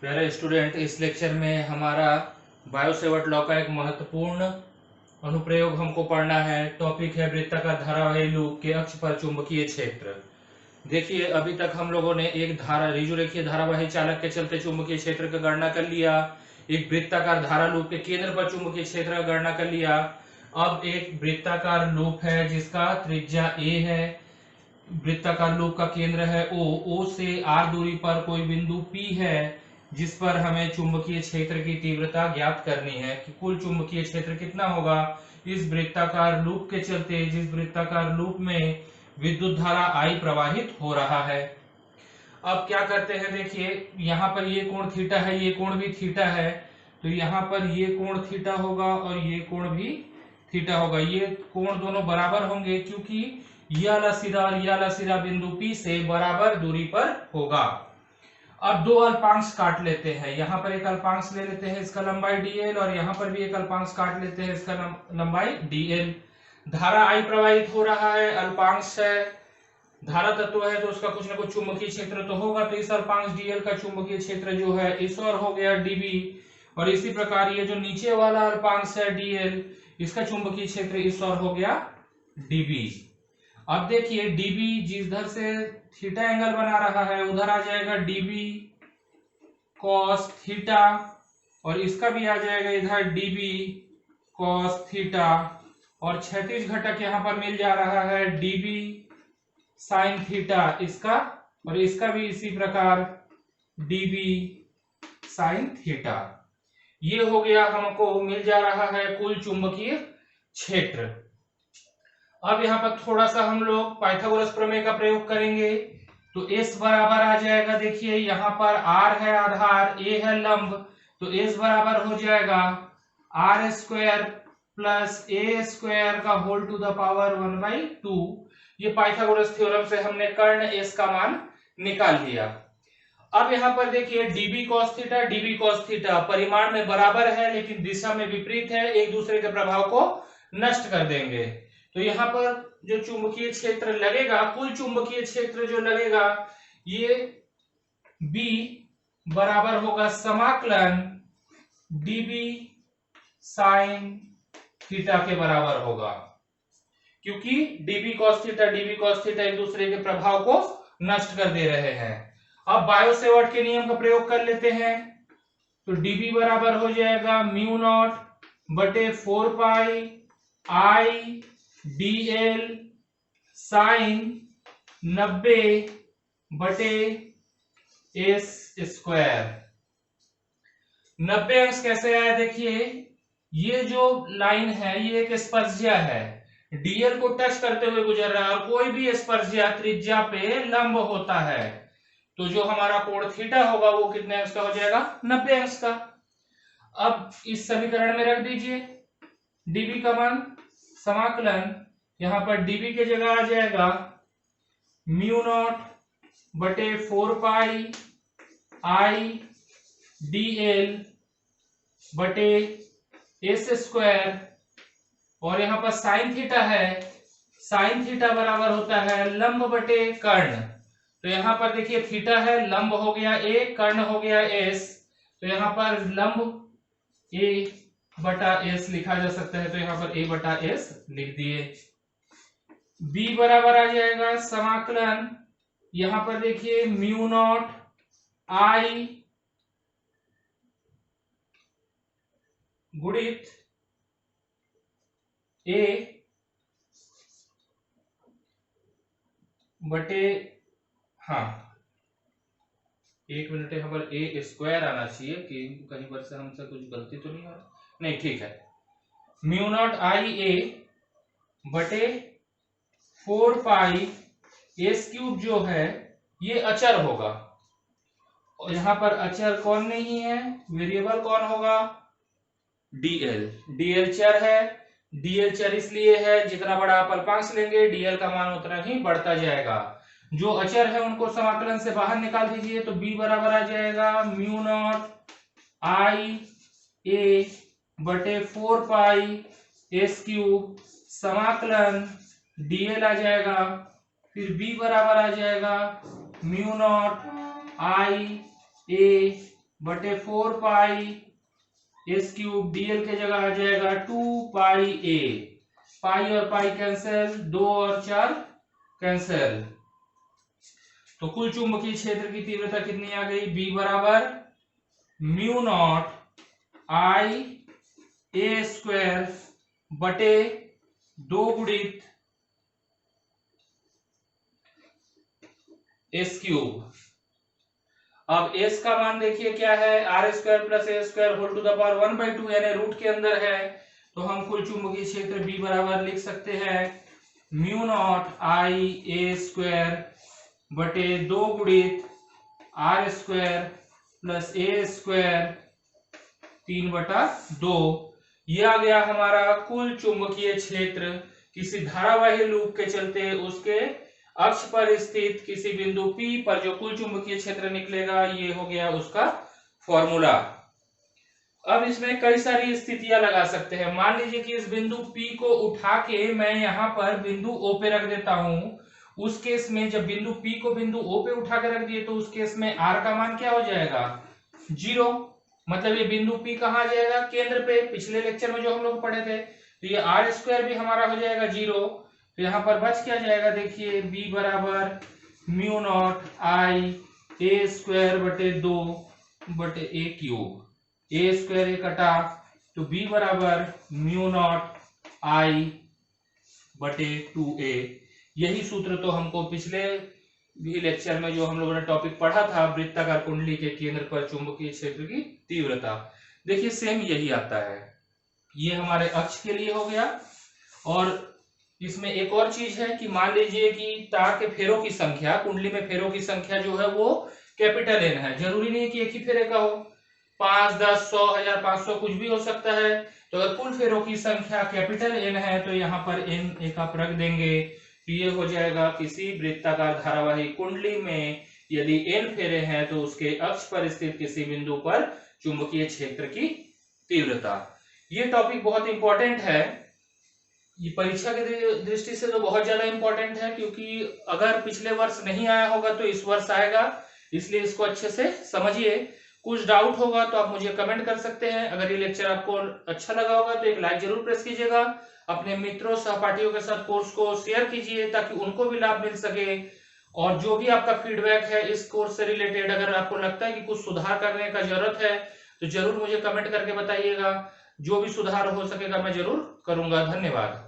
प्यारे स्टूडेंट, इस लेक्चर में हमारा बायोसेवर्ट लॉ का एक महत्वपूर्ण अनुप्रयोग हमको पढ़ना है। टॉपिक है वृत्ताकार धारावाही लूप के अक्ष पर चुंबकीय क्षेत्र। देखिए, अभी तक हम लोगों ने एक ऋजुरेखीय धारावाही चालक के चलते चुंबकीय क्षेत्र की गणना कर लिया, एक वृत्ताकार धारा लूप के केंद्र पर चुंबकीय क्षेत्र की गणना कर लिया। अब एक वृत्ताकार लूप है जिसका त्रिज्या a है, वृत्ताकार लूप का केंद्र है O से r दूरी पर कोई बिंदु P है जिस पर हमें चुंबकीय क्षेत्र की तीव्रता ज्ञात करनी है कि कुल चुंबकीय क्षेत्र कितना होगा इस वृत्ताकार लूप के चलते, जिस वृत्ताकार लूप में विद्युत धारा I प्रवाहित हो रहा है। अब क्या करते हैं, देखिए यहाँ पर ये कोण थीटा है, ये कोण भी थीटा है, तो यहाँ पर ये कोण थीटा होगा और ये कोण भी थीटा होगा। ये कोण दोनों बराबर होंगे क्योंकि यह वाला सिरा और यह वाला सिरा बिंदु P से बराबर दूरी पर होगा। अब दो अल्पांश काट लेते हैं, यहाँ पर एक अल्पांश ले लेते हैं, इसका लंबाई dl, और यहाँ पर भी एक अल्पांश काट लेते हैं, इसका लंबाई dl। धारा I प्रवाहित हो रहा है, अल्पांश है, धारा तत्व है तो उसका कुछ ना कुछ चुंबकीय क्षेत्र तो होगा, तो इस अल्पांश dl का चुंबकीय क्षेत्र जो है इस और हो गया db, और इसी प्रकार ये जो नीचे वाला अल्पांश है dl, इसका चुंबकीय क्षेत्र इस और हो गया db। अब देखिए db जिधर से थीटा एंगल बना रहा है उधर आ जाएगा db cos थीटा, और इसका भी आ जाएगा इधर db cos थीटा, और क्षैतिज घटक यहाँ पर मिल जा रहा है db sin थीटा इसका, और इसका भी इसी प्रकार db sin थीटा। ये हो गया, हमको मिल जा रहा है कुल चुंबकीय क्षेत्र। अब यहाँ पर थोड़ा सा हम लोग पाइथागोरस प्रमेय का प्रयोग करेंगे, तो S बराबर आ जाएगा, देखिए यहाँ पर R है आधार, A है लंब, तो S बराबर हो जाएगा R square plus A square का होल टू द पावर 1/2। ये पाइथागोरस थ्योरम से हमने कर्ण S का मान निकाल लिया। अब यहाँ पर देखिए db cos थीटा परिमाण में बराबर है लेकिन दिशा में विपरीत है, एक दूसरे के प्रभाव को नष्ट कर देंगे। तो यहाँ पर जो चुंबकीय क्षेत्र लगेगा, कुल चुंबकीय क्षेत्र जो लगेगा, ये B बराबर होगा समाकलन dB sin थीटा के बराबर होगा, क्योंकि dB cos थीटा एक दूसरे के प्रभाव को नष्ट कर दे रहे हैं। अब बायोसेवर्ट के नियम का प्रयोग कर लेते हैं, तो dB बराबर हो जाएगा म्यू नॉट बटे 4 पाई I dl साइन 90 बटे s स्क्वायर। 90 अंश कैसे आया, देखिए ये जो लाइन है ये एक स्पर्शिया है, dl को टच करते हुए गुजर रहा है, और कोई भी स्पर्शिया त्रिज्या पे लंब होता है, तो जो हमारा कोण थीटा होगा वो कितने अंश का हो जाएगा, 90 अंश का। अब इस समीकरण में रख दीजिए dB का मान, समाकलन यहां पर dB के जगह आ जाएगा म्यू नॉट बटे 4 पाई I dl बटे s स्क्वायर, और यहां पर साइन थीटा है, साइन थीटा बराबर होता है लंब बटे कर्ण, तो यहां पर देखिए थीटा है, लंब हो गया a, कर्ण हो गया s, तो यहां पर लंब a बटा s लिखा जा सकता है, तो यहां पर a बटा s लिख दिए। b बराबर आ जाएगा समाकलन, यहां पर देखिए म्यू नॉट I गुणित a बटे, हाँ एक मिनट, यहाँ पर a स्क्वायर आना चाहिए कि कहीं पर से हमसे कुछ गलती तो नहीं हो रहा, नहीं ठीक है, म्यू नॉट I a बटे 4 पाई s क्यूब जो है ये अचर होगा, और यहाँ पर अचर कौन नहीं है, वेरिएबल कौन होगा, dl चर है, dl चर इसलिए है जितना बड़ा आप अल्पांश लेंगे dl का मान उतना ही बढ़ता जाएगा। जो अचर है उनको समाकलन से बाहर निकाल दीजिए, तो b बराबर आ जाएगा म्यू नॉट I a बटे 4 पाई s क्यूब, समाकलन dl आ जाएगा, फिर b बराबर आ जाएगा म्यू नॉट I a बटे 4 पाई एस क्यूब, डीएल के जगह आ जाएगा 2 पाई ए, पाई और पाई कैंसिल, 2 और 4 कैंसिल। तो कुल चुंबकीय क्षेत्र की तीव्रता कितनी आ गई? बी बराबर mu not I A square बटे 2 गुणित एस क्यूब। अब एस का मान देखिए क्या है, R square plus A square whole to the power 1/2 यानी रूट के अंदर है। तो हम कुल चुंबकीय क्षेत्र बी बराबर लिख सकते हैं mu not I A square बटे 2 गुणित R square plus A square 3/2। ये आ गया हमारा कुल चुंबकीय क्षेत्र किसी धारावाही लूप के चलते उसके अक्ष पर स्थित किसी बिंदु P पर जो कुल चुंबकीय क्षेत्र निकलेगा, ये हो गया उसका फॉर्मूला। अब इसमें कई सारी स्थितियां लगा सकते हैं। मान लीजिए कि इस बिंदु P को उठा के मैं यहाँ पर बिंदु O पे रख देता हूं। उस केस में जब बिंदु P को बिंदु O पे उठा के रख दिए तो उस केस में R का मान क्या हो जाएगा? 0। मतलब ये बिंदु P कहाँ आ जाएगा? केंद्र पे। पिछले लेक्चर में जो हम लोग पढ़े थे, तो ये आर स्क्वायर भी हमारा हो जाएगा 0। तो यहाँ पर बच क्या जाएगा? देखिए b बराबर mu not I A square बटे 2 बटे ए क्यूब, ए स्क्वायर ए कटा, तो b बराबर म्यू नॉट आई बटे 2a। यही सूत्र तो हमको पिछले भी लेक्चर में जो हम लोगों ने टॉपिक पढ़ा था, वृत्ताकार कुंडली के केंद्र पर चुंबकीय क्षेत्र की तीव्रता, देखिए सेम यही आता है। ये हमारे अक्ष के लिए हो गया। और इसमें एक और चीज है कि मान लीजिए कि तार के फेरों की संख्या, कुंडली में फेरों की संख्या जो है वो कैपिटल एन है। जरूरी नहीं कि एक ही फेरे का हो, 5, 10, 100, 1000, 500 कुछ भी हो सकता है। तो अगर कुल फेरों की संख्या कैपिटल एन है तो यहाँ पर एन एक आप रख देंगे। तो ये हो जाएगा किसी वृत्ताकार धारावाही कुंडली में यदि एन फेरे हैं तो उसके अक्ष पर स्थित किसी बिंदु पर चुंबकीय क्षेत्र की तीव्रता। ये टॉपिक बहुत इंपॉर्टेंट है। ये परीक्षा की दृष्टि से तो बहुत ज्यादा इंपॉर्टेंट है, क्योंकि अगर पिछले वर्ष नहीं आया होगा तो इस वर्ष आएगा। इसलिए इसको अच्छे से समझिए। कुछ डाउट होगा तो आप मुझे कमेंट कर सकते हैं। अगर ये लेक्चर आपको अच्छा लगा होगा तो एक लाइक जरूर प्रेस कीजिएगा। अपने मित्रों सहपाठियों के साथ कोर्स को शेयर कीजिए ताकि उनको भी लाभ मिल सके। और जो भी आपका फीडबैक है इस कोर्स से रिलेटेड, अगर आपको लगता है कि कुछ सुधार करने का जरूरत है तो जरूर मुझे कमेंट करके बताइएगा। जो भी सुधार हो सकेगा मैं जरूर करूंगा। धन्यवाद।